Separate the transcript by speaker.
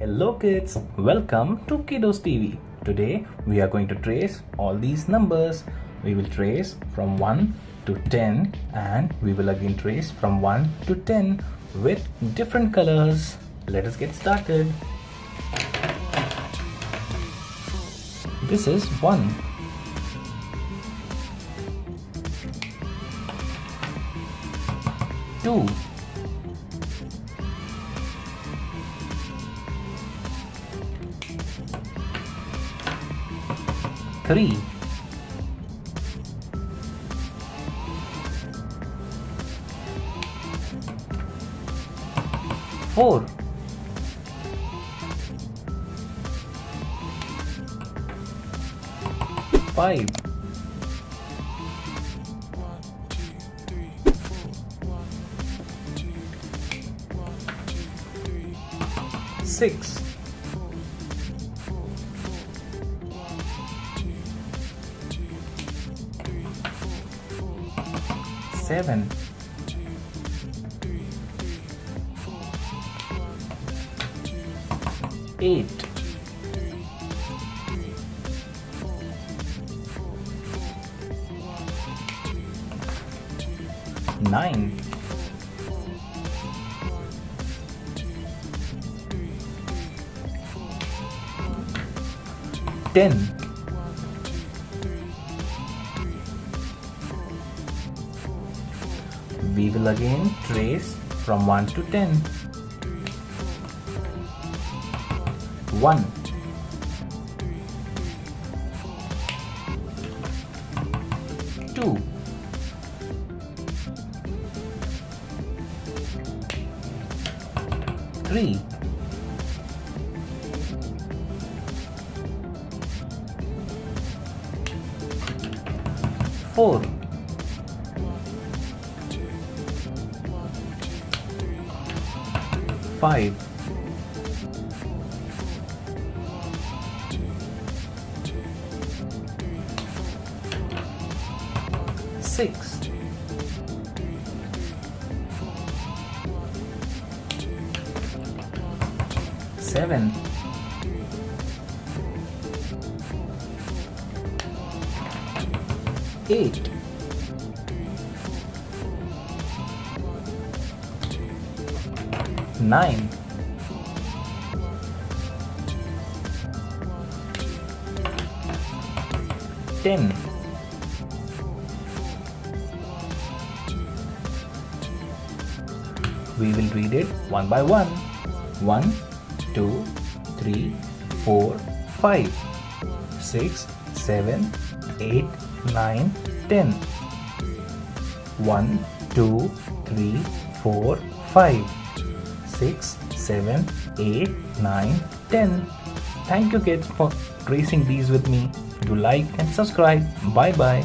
Speaker 1: Hello kids, welcome to KiddosTV. Today we are going to trace all these numbers. We will trace from 1 to 10 and we will again trace from 1 to 10 with different colors. Let us get started. This is 1. Two. 3. 4. 5. 6. 7. 8. 9. 10. 11. We will again trace from 1 to 10. 1. 2. 3. 4. 5. 6. 7. 8. 9. 10. 'We will read it one by one. 1, 2, 3, 4, 5, 6, 7, 8, 9, 10. 1, 2, 3, 4, 5, 6, 7, 8, 9, 10. Thank you kids for tracing these with me. Do like and subscribe. Bye bye.